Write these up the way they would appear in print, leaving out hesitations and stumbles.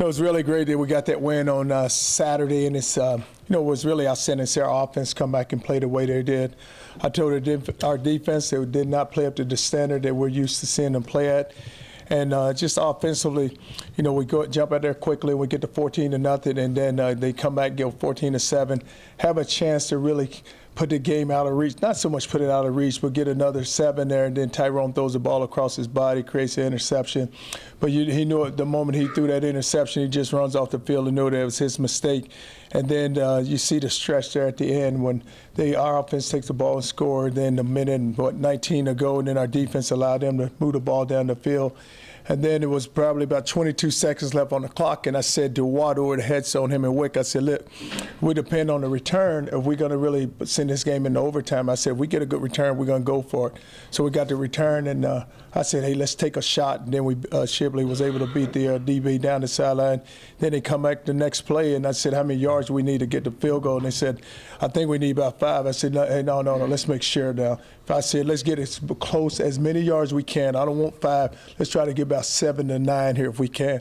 it was really great that we got that win on Saturday, and it's it was really outstanding to see our offense come back and play the way they did. I told our defense they did not play up to the standard that we're used to seeing them play at. And just offensively, we jump out there quickly, and we get to 14-0, and then they come back, go 14-7, have a chance to really put the game out of reach. Not so much put it out of reach, but get another 7 there, and then Tyrone throws the ball across his body, creates an interception. But he knew at the moment he threw that interception, he just runs off the field and knew that it was his mistake. And then you see the stretch there at the end when our offense takes the ball and score. Then a minute and 19 to go, and then our defense allowed them to move the ball down the field. And then it was probably about 22 seconds left on the clock, and I said to Watt over the heads on him and Wick, I said, look, we depend on the return if we're going to really send this game into overtime. I said, if we get a good return, we're going to go for it. So we got the return, and I said, hey, let's take a shot. And then Shipley was able to beat the DB down the sideline. Then they come back the next play, and I said, how many yards do we need to get the field goal? And they said, I think we need about 5. I said, no, let's make sure now. I said, let's get as close as many yards as we can. I don't want 5. Let's try to get about 7 to 9 here if we can.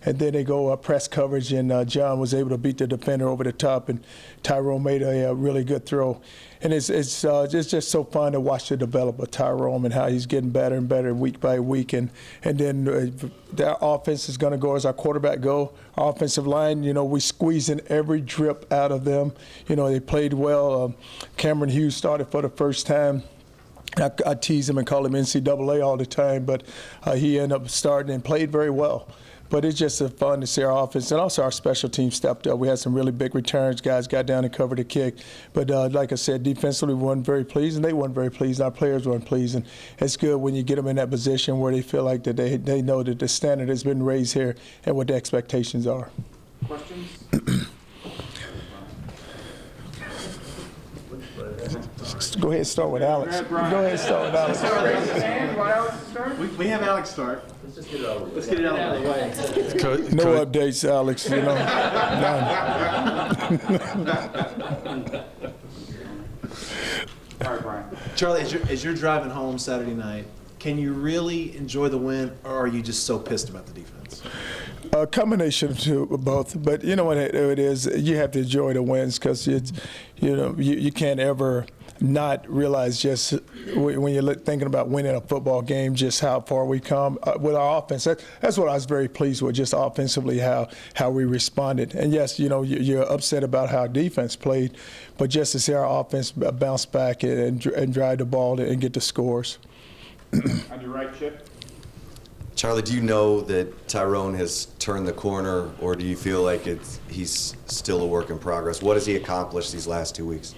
And then they go press coverage, and John was able to beat the defender over the top, and Tyrone made a really good throw. And it's just so fun to watch the development of Tyrone and how he's getting better and better week by week. And then their offense is going to go as our quarterback go. Our offensive line, we squeezing every drip out of them. They played well. Cameron Hughes started for the first time. I tease him and call him NCAA all the time, but he ended up starting and played very well. But it's just fun to see our offense, and also our special team stepped up. We had some really big returns. Guys got down and covered the kick. But like I said, defensively we weren't very pleased, and they weren't very pleased. Our players weren't pleased. And it's good when you get them in that position where they feel like that they know that the standard has been raised here and what the expectations are. Questions? Go ahead and start with Alex. Go ahead and start with Alex. We have Alex start. Let's just get it over. Let's get it out of the way. No updates, Alex. None. All right, Brian. Charlie, as you're driving home Saturday night, can you really enjoy the win, or are you just so pissed about the defense? A combination of both, but you know what it is. You have to enjoy the wins because you can't ever not realize just when you're thinking about winning a football game, just how far we come with our offense. That's what I was very pleased with, just offensively how we responded. And yes, you're upset about how our defense played, but just to see our offense bounce back and drive the ball and get the scores. On your right, Chip. Charlie, do you know that Tyrone has turned the corner, or do you feel like he's still a work in progress? What has he accomplished these last 2 weeks?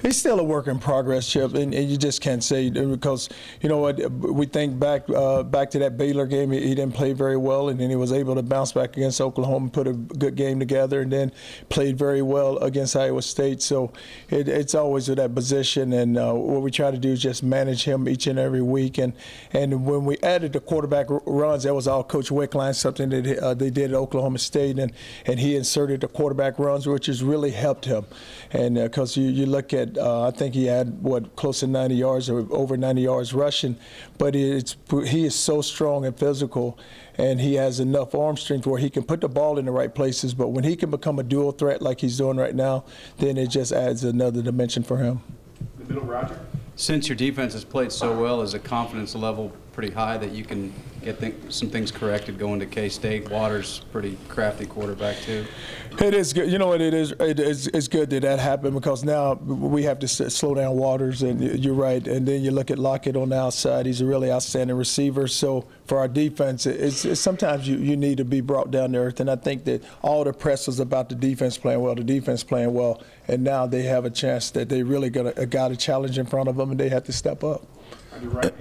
He's still a work in progress, Chip, and you just can't say because we think back to that Baylor game. He didn't play very well, and then he was able to bounce back against Oklahoma, put a good game together, and then played very well against Iowa State. So it's always with that position, and what we try to do is just manage him each and every week. And when we added the quarterback runs, that was all Coach Wickline, something that they did at Oklahoma State, and he inserted the quarterback runs, which has really helped him. And because you look at, I think he had, close to 90 yards or over 90 yards rushing, but he is so strong and physical, and he has enough arm strength where he can put the ball in the right places. But when he can become a dual threat like he's doing right now, then it just adds another dimension for him. The middle, Roger. Since your defense has played so well, is the confidence level pretty high that you can get some things corrected going to K-State? Waters, pretty crafty quarterback too. It is good. You know what it is? It's good that happened because now we have to slow down Waters, and you're right. And then you look at Lockett on the outside. He's a really outstanding receiver. So for our defense, it's sometimes you need to be brought down to earth. And I think that all the press was about the defense playing well, and now they have a chance that they really got a challenge in front of them, and they have to step up. On your right.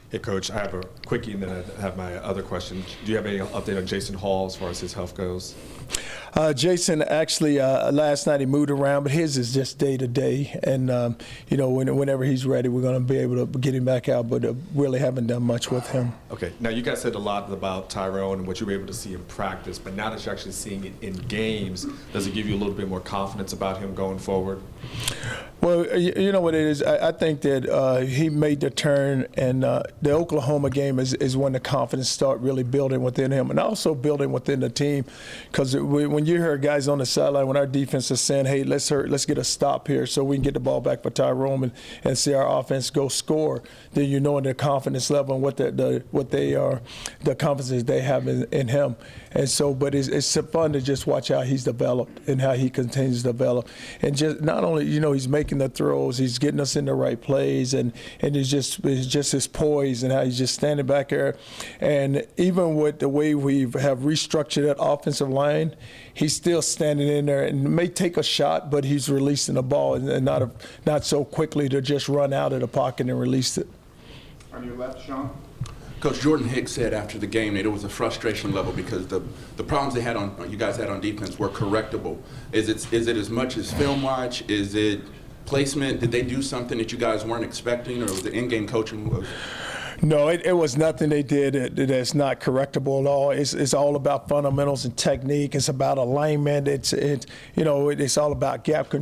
Hey, Coach, I have a quickie and then I have my other question. Do you have any update on Jason Hall as far as his health goes? Jason, actually, last night he moved around, but his is just day to day. And, whenever he's ready, we're going to be able to get him back out, but really haven't done much with him. Okay. Now, you guys said a lot about Tyrone and what you were able to see in practice, but now that you're actually seeing it in games, does it give you a little bit more confidence about him going forward? Well, you know what it is. I think that he made the turn, and the Oklahoma game is when the confidence start really building within him, and also building within the team. Because when you hear guys on the sideline, when our defense is saying, "Hey, let's get a stop here, so we can get the ball back for Tyrone and see our offense go score," then you know the confidence level and what they are, the confidence they have in him. And so, but it's fun to just watch how he's developed and how he continues to develop, and just not only he's making the throws, he's getting us in the right plays, and it's just his poise and how he's just standing back there, and even with the way we have restructured that offensive line, he's still standing in there and may take a shot, but he's releasing the ball and not so quickly to just run out of the pocket and release it. On your left, Sean. Coach Jordan Hicks said after the game that it was a frustration level because the problems you guys had on defense were correctable. Is it as much as film watch? Is it placement? Did they do something that you guys weren't expecting, or was it in-game coaching? No, it was nothing they did that's not correctable at all. It's all about fundamentals and technique. It's about alignment. It's all about gap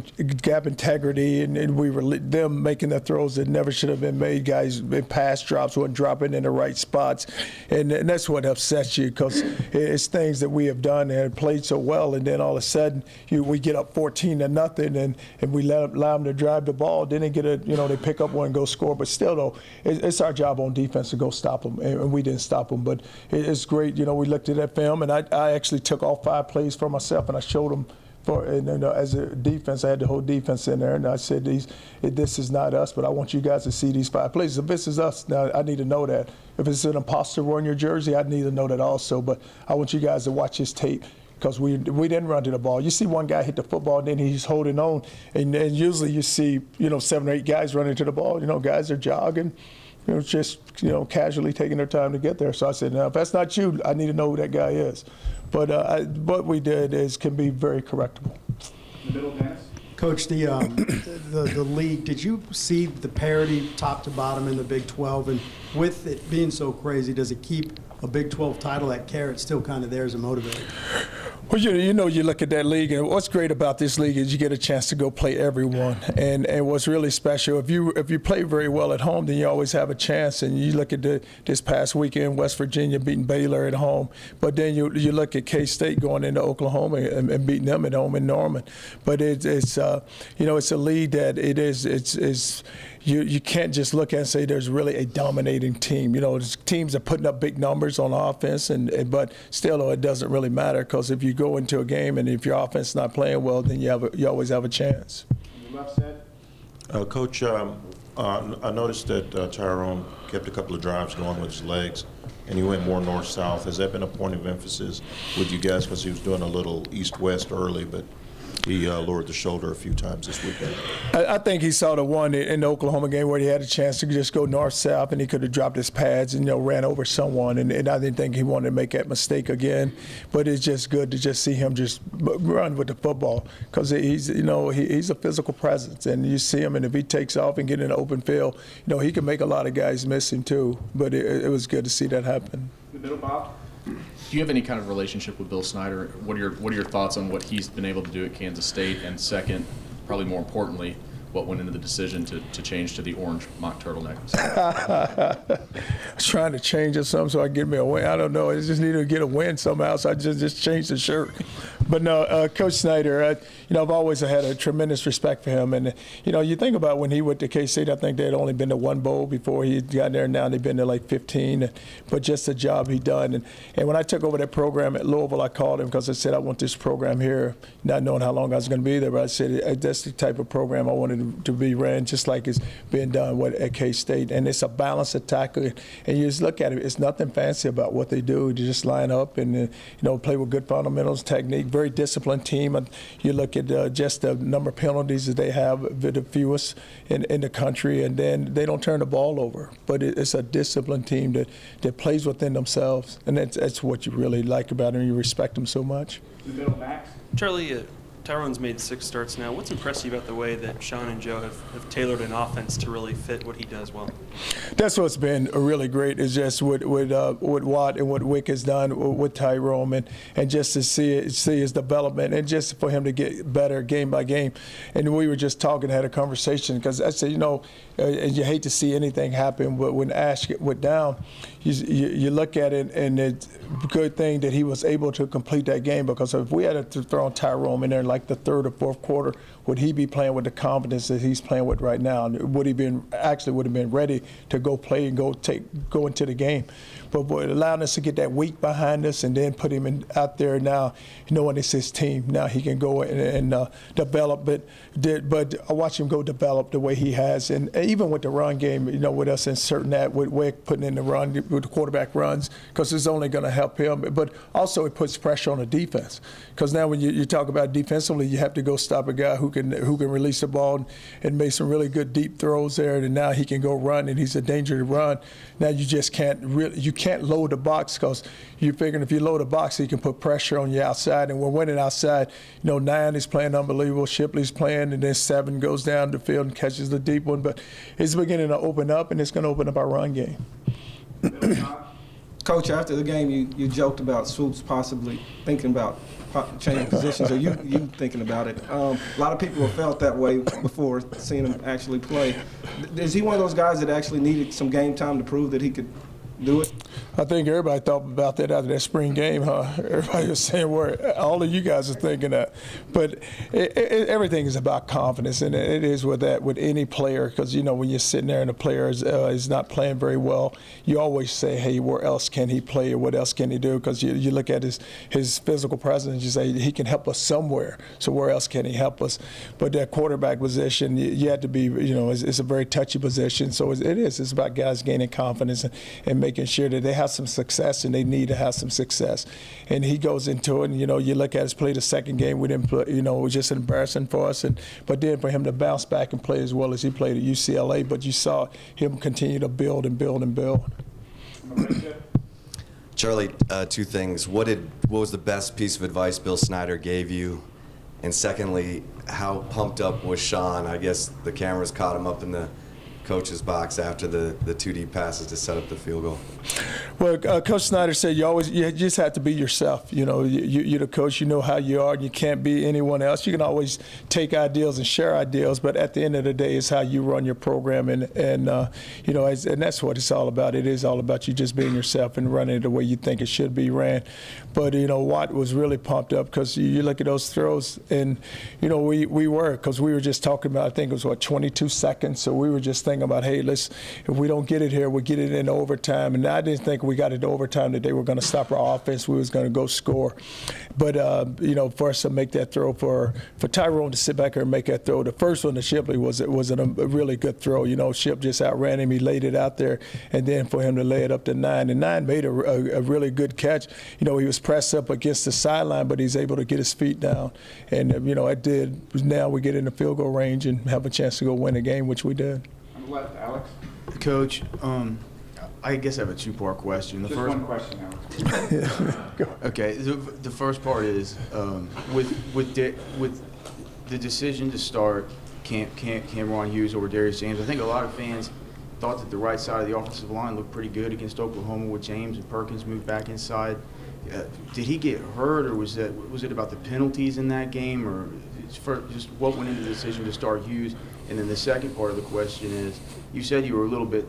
integrity, and we were them making the throws that never should have been made. Guys, pass drops weren't dropping in the right spots, and that's what upsets you because it's things that we have done and played so well, and then all of a sudden we get up 14-0, and we allow them to drive the ball. Then they get they pick up one and go score. But still, though, it's our job on defense to go stop them, and we didn't stop them. But it's great. We looked at that film, and I actually took all 5 plays for myself, and I showed them. As a defense, I had the whole defense in there, and I said, this is not us, but I want you guys to see these 5 plays. If this is us, now I need to know that. If it's an imposter wearing your jersey, I need to know that also. But I want you guys to watch his tape, because we didn't run to the ball. You see one guy hit the football, and then he's holding on, and usually you see 7 or 8 guys running to the ball. Guys are jogging. Just casually taking their time to get there. So I said, now if that's not you, I need to know who that guy is. But what we did can be very correctable. In the middle, Dennis. Coach, the league, did you see the parity top to bottom in the Big 12? And with it being so crazy, does it keep a Big 12 title, that carrot still kind of there as a motivator? Well, you look at that league, and what's great about this league is you get a chance to go play everyone. And what's really special, if you play very well at home, then you always have a chance. And you look at this past weekend, West Virginia beating Baylor at home, but then you look at K-State going into Oklahoma and beating them at home in Norman. But it's a league that you can't just look at and say there's really a dominating team. There's teams are putting up big numbers on offense, but still, though, it doesn't really matter, because if you go into a game and if your offense is not playing well, then you always have a chance. On the left side. Coach, I noticed that Tyrone kept a couple of drives going with his legs, and he went more north-south. Has that been a point of emphasis with you guys? Because he was doing a little east-west early, but he lowered the shoulder a few times this weekend. I think he saw the one in the Oklahoma game where he had a chance to just go north-south, and he could have dropped his pads and ran over someone. And I didn't think he wanted to make that mistake again. But it's just good to just see him just run with the football, because he's a physical presence, and you see him. And if he takes off and get in an open field, he can make a lot of guys miss him too. But it was good to see that happen. In the middle, Bob. Do you have any kind of relationship with Bill Snyder? What are your thoughts on what he's been able to do at Kansas State? And second, probably more importantly, what went into the decision to change to the orange mock turtleneck? I was trying to change it some so I could get me a win. I don't know. I just needed to get a win somehow, so I just changed the shirt. But no, Coach Snyder, I've always had a tremendous respect for him. And, you think about when he went to K-State, I think they had only been to 1 bowl before he got there. Now they've been to like 15. But just the job he done. And when I took over that program at Louisville, I called him because I said, I want this program here, not knowing how long I was going to be there. But I said, that's the type of program I wanted to be ran, just like it's been done at K-State. And it's a balanced attack. And you just look at it, it's nothing fancy about what they do. They just line up and, play with good fundamentals, technique, very disciplined team. And you look at just the number of penalties that they have, the fewest in the country, and then they don't turn the ball over. But it's a disciplined team that plays within themselves. And that's what you really like about them. You respect them so much. In the middle, Max. Charlie, Tyrone's made 6 starts now. What's impressed you about the way that Sean and Joe have tailored an offense to really fit what he does well? That's what's been really great is just what Watt and what Wick has done with Tyrone and just to see his development and just for him to get better game by game. And we were just talking, had a conversation because I said, and you hate to see anything happen, but when Ash went down, you look at it and it's a good thing that he was able to complete that game because if we had to throw Tyrone in there like the third or fourth quarter, would he be playing with the confidence that he's playing with right now? Would he would have been ready to go play and go into the game? But it allowed us to get that week behind us and then put him out there now, knowing it's his team. Now he can go and develop it. But I watch him go develop the way he has. And even with the run game, with us inserting that, with Wick putting in the run, with the quarterback runs, because it's only going to help him. But also it puts pressure on the defense. Because now when you talk about defensively, you have to go stop a guy who can release the ball and make some really good deep throws there. And now he can go run, and he's a danger to run. Now you just can't load the box because you're figuring if you load the box, he can put pressure on you outside. And we're winning outside. 9 is playing unbelievable. Shipley's playing, and then 7 goes down the field and catches the deep one. But it's beginning to open up, and it's going to open up our run game. Coach, after the game, you joked about Swoopes possibly thinking about changing positions, or you thinking about it. A lot of people have felt that way before seeing him actually play. Is he one of those guys that actually needed some game time to prove that he could do it? I think everybody thought about that after that spring game, huh? Everybody was saying where all of you guys are thinking that. But everything is about confidence, and it is with any player, because, when you're sitting there and the player is not playing very well, you always say, hey, where else can he play or what else can he do? Because you look at his physical presence, you say he can help us somewhere, so where else can he help us? But that quarterback position, you have to be, it's a very touchy position, so it's about guys gaining confidence and making sure that they have some success, and they need to have some success. And he goes into it, and you look at us play the second game, we didn't play, it was just embarrassing for us. But then for him to bounce back and play as well as he played at UCLA, but you saw him continue to build and build and build. Charlie, 2 things. What was the best piece of advice Bill Snyder gave you? And secondly, how pumped up was Sean? I guess the cameras caught him up in the coach's box after the 2 deep passes to set up the field goal. Well, Coach Snyder said you just have to be yourself. You're the coach. You know how you are. And you can't be anyone else. You can always take ideals and share ideals, but at the end of the day, it's how you run your program, and that's what it's all about. It is all about you just being yourself and running it the way you think it should be ran. But Watt was really pumped up because you look at those throws, and we were, because we were just talking about, I think it was 22 seconds. So we were just thinking about, hey, if we don't get it here, we'll get it in overtime. And I didn't think we got it to overtime that they were going to stop our offense. We was going to go score. But, for us to make that throw, for Tyrone to sit back here and make that throw, the first one to Shipley was a really good throw. Ship just outran him. He laid it out there. And then for him to lay it up to 9. And 9 made a really good catch. He was pressed up against the sideline, but he's able to get his feet down. And, it did. Now we get in the field goal range and have a chance to go win a game, which we did. Alex? Coach, I guess I have a 2-part question. Just one question, Alex. Okay, the first part is with the decision to start Cameron Hughes over Darius James. I think a lot of fans thought that the right side of the offensive line looked pretty good against Oklahoma with James and Perkins moved back inside. Did he get hurt, or was it about the penalties in that game, or just what went into the decision to start Hughes? And then the second part of the question is, you said you were a little bit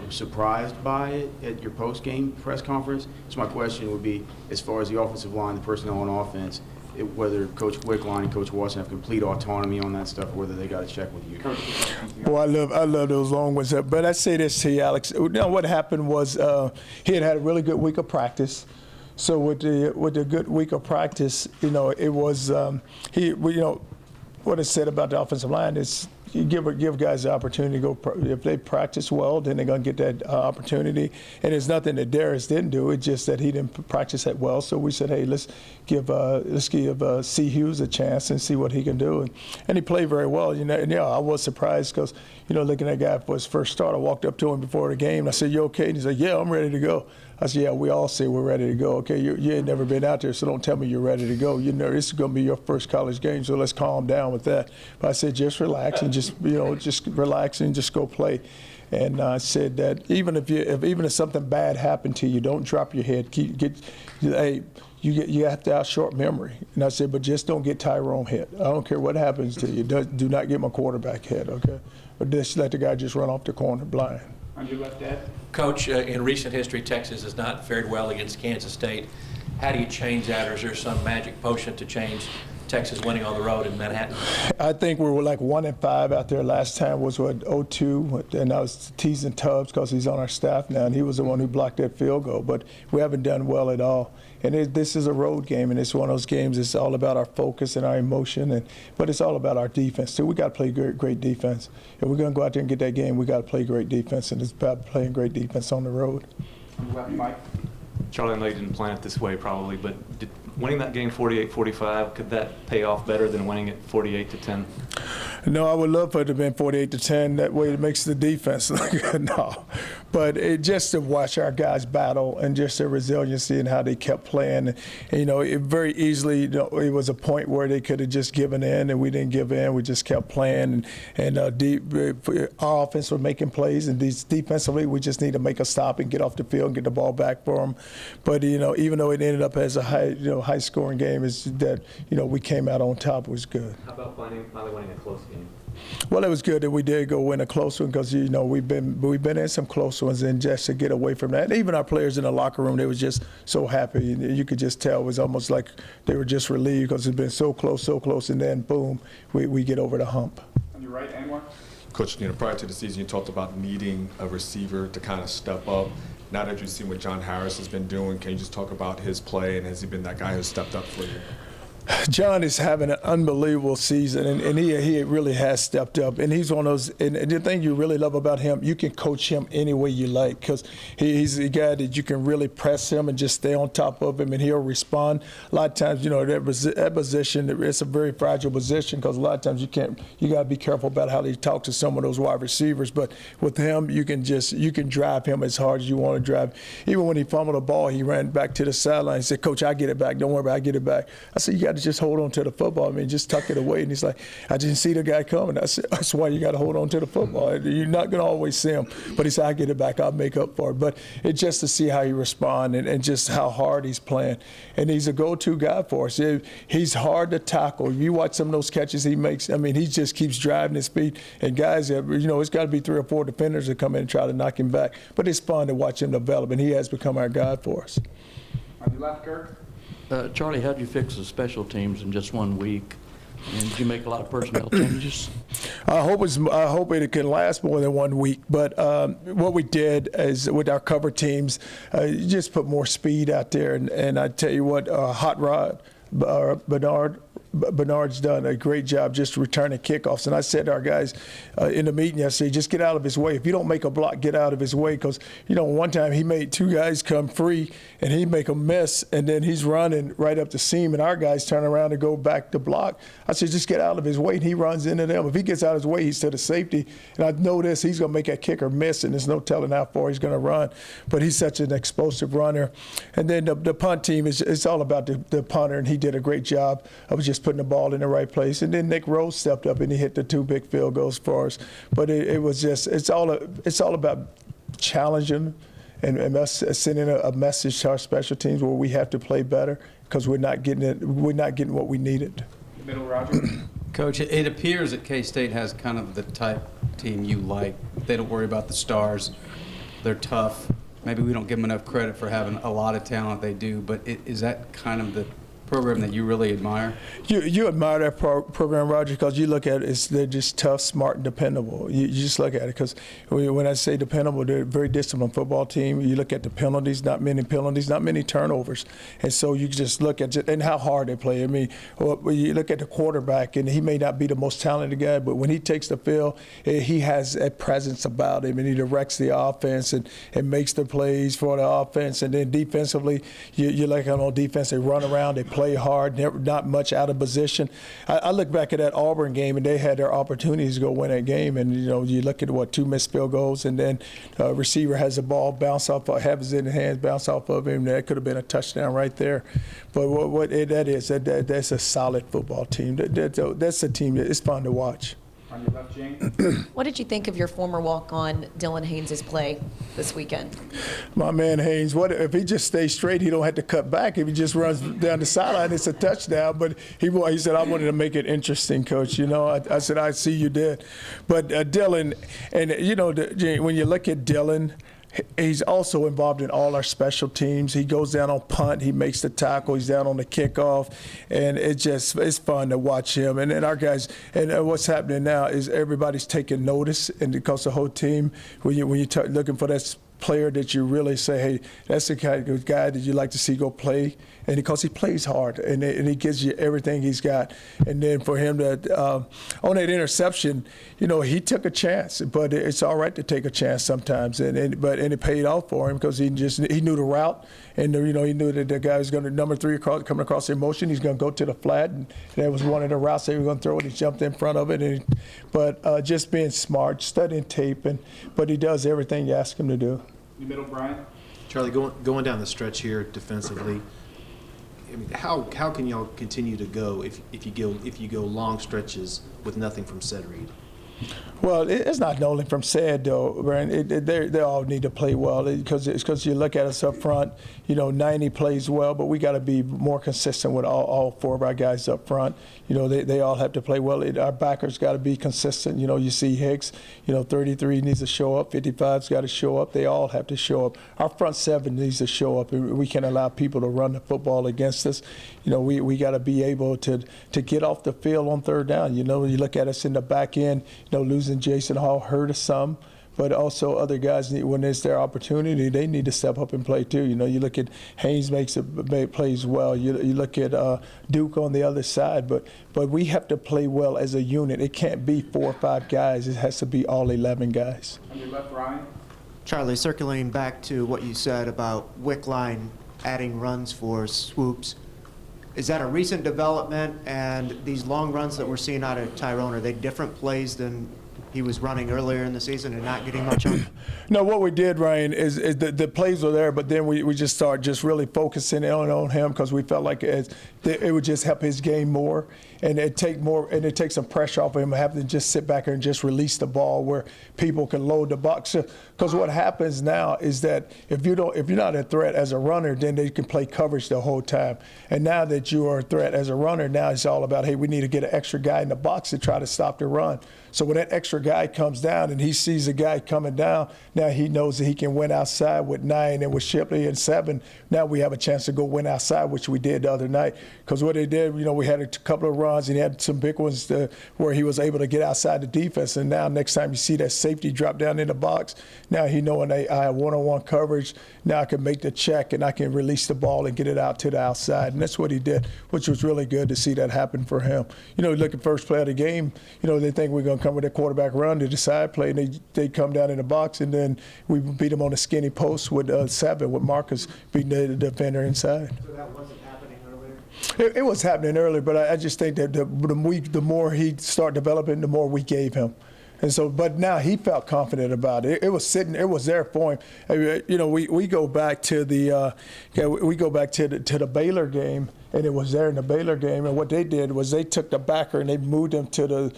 surprised by it at your post-game press conference. So my question would be, as far as the offensive line, the personnel on offense, whether Coach Wickline and Coach Watson have complete autonomy on that stuff, or whether they got to check with you. Well, I love those long ones. But I say this to you, Alex. What happened was he had a really good week of practice. So with the good week of practice, it was what it said about the offensive line is you give guys the opportunity to go. If they practice well, then they're going to get that opportunity. And it's nothing that Darius didn't do. It's just that he didn't practice that well. So we said, hey, let's give C. Hughes a chance and see what he can do. And he played very well. And I was surprised because looking at that guy for his first start, I walked up to him before the game. And I said, "You okay?" And he's like, "Yeah, I'm ready to go." I said, "Yeah, we all say we're ready to go. Okay, you ain't never been out there, so don't tell me you're ready to go. This is going to be your first college game, so let's calm down with that." But I said, just relax and just relax and just go play. And I said that even if something bad happened to you, don't drop your head. You have to have short memory. And I said, but just don't get Tyrone hit. I don't care what happens to you. Do not get my quarterback hit, okay? But just let the guy just run off the corner blind. On your left, Dad. Coach, in recent history, Texas has not fared well against Kansas State. How do you change that, or is there some magic potion to change Texas winning on the road in Manhattan? I think we were like 1-5 out there. Last time was 0-2, and I was teasing Tubbs because he's on our staff now, and he was the one who blocked that field goal. But we haven't done well at all. And this is a road game, and it's one of those games. It's all about our focus and our emotion, but it's all about our defense too. We got to play great defense. If we're going to go out there and get that game, we got to play great defense, and it's about playing great defense on the road. Left, Mike. Charlie, I know you didn't plan it this way probably, but winning that game 48-45, could that pay off better than winning it 48-10? No, I would love for it to have been 48-10. That way it makes the defense look good. No. But just to watch our guys battle and just their resiliency and how they kept playing. And, it very easily, it was a point where they could have just given in, and we didn't give in. We just kept playing. And our offense was making plays, and defensively, we just need to make a stop and get off the field and get the ball back for them. But, even though it ended up as a high-scoring game, is that, we came out on top. It was good. How about finally winning a close game? Well, it was good that we did go win a close one because we've been in some close ones, and just to get away from that. And even our players in the locker room, they were just so happy. You could just tell it was almost like they were just relieved because it's been so close, and then boom, we get over the hump. On your right, Anwar. Coach, prior to the season, you talked about needing a receiver to kind of step up. Now that you've seen what John Harris has been doing, can you just talk about his play, and has he been that guy who stepped up for you? John is having an unbelievable season, and he really has stepped up. And he's one of those. And the thing you really love about him, you can coach him any way you like because he's a guy that you can really press him and just stay on top of him, and he'll respond. A lot of times, that position, it's a very fragile position because a lot of times you got to be careful about how they talk to some of those wide receivers. But with him, you can drive him as hard as you want to drive. Even when he fumbled the ball, he ran back to the sideline. He said, "Coach, I get it back. Don't worry about it. I get it back." I said, "You got to just hold on to the football. Just tuck it away." And he's like, "I didn't see the guy coming." I said, "That's why you got to hold on to the football. You're not going to always see him." But he said, "I get it back. I'll make up for it." But it's just to see how he responds and just how hard he's playing. And he's a go-to guy for us. He's hard to tackle. You watch some of those catches he makes. He just keeps driving his feet. And guys, it's got to be 3 or 4 defenders that come in and try to knock him back. But it's fun to watch him develop, and he has become our guy for us. On your left, Kirk. Charlie, how'd you fix the special teams in just 1 week? And did you make a lot of personnel changes? I hope it can last more than 1 week. But what we did is with our cover teams, you just put more speed out there. And I tell you what, Hot Rod, Bernard's done a great job just returning kickoffs. And I said to our guys in the meeting yesterday, just get out of his way. If you don't make a block, get out of his way. Because, one time he made 2 guys come free, and he make a miss, and then he's running right up the seam, and our guys turn around and go back to block. I said, just get out of his way, and he runs into them. If he gets out of his way, he's to the safety. And I know this, he's going to make that kicker miss, and there's no telling how far he's going to run. But he's such an explosive runner. And then the punt team, it's all about the punter, and he did a great job of just putting the ball in the right place. And then Nick Rose stepped up and he hit the 2 big field goals for us. But it was just, it's all about challenging and us sending a message to our special teams where we have to play better because we're not getting what we needed. Middle, Roger. Coach, it appears that K-State has kind of the type team you like. They don't worry about the stars. They're tough. Maybe we don't give them enough credit for having a lot of talent. They do, but is that kind of the program that you really admire? You admire that program, Roger, because you look at it, they're just tough, smart, and dependable. You just look at it because when I say dependable, they're a very disciplined football team. You look at the penalties, not many turnovers. And so you just look at it and how hard they play. I mean, when you look at the quarterback, and he may not be the most talented guy, but when he takes the field, he has a presence about him, and he directs the offense and makes the plays for the offense. And then defensively, you look at on defense, they run around, they play hard, not much out of position. I look back at that Auburn game, and they had their opportunities to go win that game. And you look at 2 missed field goals, and then receiver has the ball bounce off, has it in his hands, bounce off of him. That could have been a touchdown right there. But that's a solid football team. That's a team that it's fun to watch. On your left, Jane. What did you think of your former walk-on Dylan Haynes' play this weekend? My man Haynes, what if he just stays straight? He don't have to cut back. If he just runs down the sideline, it's a touchdown. But he said, I wanted to make it interesting, Coach. I said, I see you did. But Dylan, and when you look at Dylan, he's also involved in all our special teams. He goes down on punt. He makes the tackle. He's down on the kickoff. And it's fun to watch him. And our guys, and what's happening now is everybody's taking notice, and because the whole team, when you're looking for that player that you really say, hey, that's the kind of guy that you like to see go play, and because he plays hard and he gives you everything he's got. And then for him to on that interception, he took a chance, but it's all right to take a chance sometimes, and it paid off for him because he knew the route, and he knew that the guy was going to number 3 coming across the motion. He's going to go to the flat, and that was one of the routes they were going to throw, and he jumped in front of it. But just being smart, studying tape, but he does everything you ask him to do. In the middle, Brian. Charlie, going down the stretch here defensively, I mean, how can y'all continue to go if you go long stretches with nothing from Ced Reed? Well, it's not only from Ced, though, Brian. They all need to play well because you look at us up front. 90 plays well, but we got to be more consistent with all 4 of our guys up front. They all have to play well. Our backers got to be consistent. You see Hicks, 33 needs to show up. 55's got to show up. They all have to show up. Our front 7 needs to show up. We can't allow people to run the football against us. We got to be able to get off the field on 3rd down. You look at us in the back end. Losing Jason Hall hurt us some, but also other guys, when it's their opportunity, they need to step up and play too. You look at Haynes plays well. You look at Duke on the other side, but we have to play well as a unit. It can't be 4 or 5 guys. It has to be all 11 guys. On your left, Ryan. Charlie, circling back to what you said about Wickline adding runs for Swoopes, is that a recent development, and these long runs that we're seeing out of Tyrone, are they different plays than he was running earlier in the season and not getting much on? No, what we did, Ryan, is the plays were there, but then we just started just really focusing on him because we felt like it would just help his game more, and it take some pressure off of him, having to just sit back there and just release the ball where people can load the box. Because what happens now is that if you're not a threat as a runner, then they can play coverage the whole time. And now that you are a threat as a runner, now it's all about, hey, we need to get an extra guy in the box to try to stop the run. So when that extra guy comes down and he sees a guy coming down, now he knows that he can win outside with 9 and with Shipley and 7. Now we have a chance to go win outside, which we did the other night. Because what they did, we had a couple of runs and he had some big ones where he was able to get outside the defense. And now next time you see that safety drop down in the box, now he knowing I have one-on-one coverage. Now I can make the check and I can release the ball and get it out to the outside. And that's what he did, which was really good to see that happen for him. Look at first play of the game, they think we're going to come with a quarterback run to the side play, and they come down in the box, and then we beat them on a skinny post with 7, with Marcus beating the defender inside. So that wasn't happening earlier? It was happening earlier, but I just think that the more he started developing, the more we gave him. And so, but now he felt confident about it. It was there for him. We go back to the Baylor game, and it was there in the Baylor game. And what they did was they took the backer and they moved him to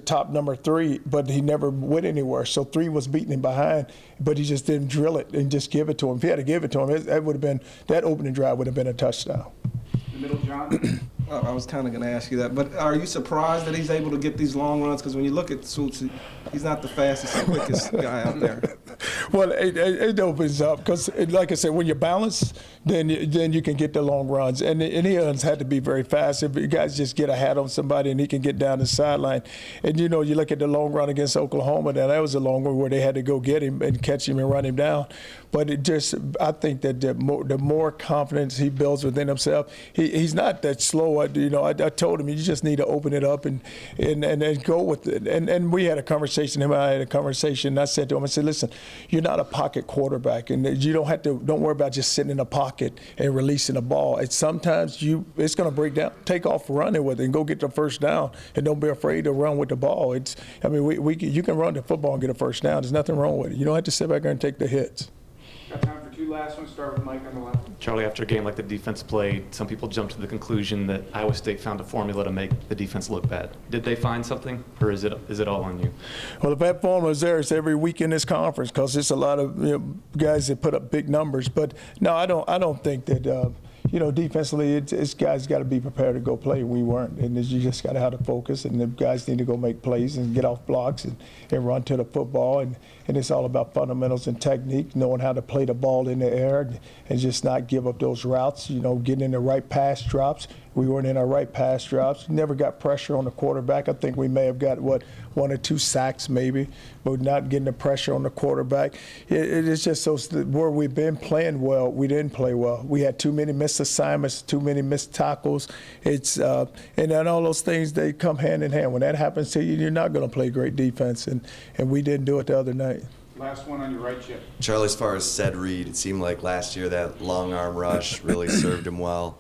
top number 3, but he never went anywhere. So 3 was beating him behind, but he just didn't drill it and just give it to him. If he had to give it to him, that opening drive would have been a touchdown. In the middle, John. I was kind of going to ask you that, but are you surprised that he's able to get these long runs? Because when you look at Swoopes, he's not the fastest and quickest guy out there. Well, it opens up because, like I said, when you're balanced, then you can get the long runs. And he has had to be very fast. If you guys just get a hat on somebody and he can get down the sideline. And, you know, you look at the long run against Oklahoma, that was a long one where they had to go get him and catch him and run him down. But I think that the more confidence he builds within himself, he's not that slow. I told him you just need to open it up and go with it. And we had a conversation. Him and I had a conversation. And I said to him, I said, listen, you're not a pocket quarterback, and you don't worry about just sitting in a pocket and releasing the ball. And sometimes it's going to break down. Take off running with it and go get the first down, and don't be afraid to run with the ball. You can run the football and get a first down. There's nothing wrong with it. You don't have to sit back there and take the hits. Got time for two last ones. Start with Mike on the left. Charlie, after a game like the defense played, some people jumped to the conclusion that Iowa State found a formula to make the defense look bad. Did they find something, or is it all on you? Well, if that formula is there, it's every week in this conference because it's a lot of guys that put up big numbers. But no, I don't think that. Defensively, it's guys got to be prepared to go play. We weren't, and you just got to have the focus, and the guys need to go make plays and get off blocks and run to the football, and it's all about fundamentals and technique, knowing how to play the ball in the air and just not give up those routes, getting in the right pass drops. We weren't in our right pass drops. Never got pressure on the quarterback. I think we may have got, 1 or 2 sacks maybe, but not getting the pressure on the quarterback. It is just where we've been playing well, we didn't play well. We had too many missed assignments, too many missed tackles. And then all those things, they come hand in hand. When that happens to you, you're not going to play great defense, and we didn't do it the other night. Last one on your right, Chip. Charlie, as far as said Reed, it seemed like last year that long arm rush really served him well.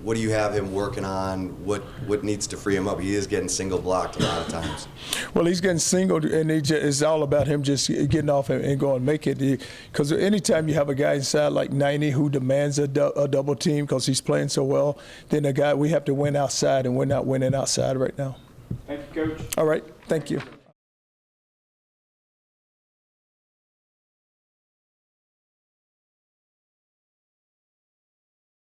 What do you have him working on? What needs to free him up? He is getting single blocked a lot of times. Well, he's getting singled, and it's all about him just getting off and going make it. Because anytime you have a guy inside like 90 who demands a double team because he's playing so well, then we have to win outside, and we're not winning outside right now. Thank you, Coach. All right. Thank you.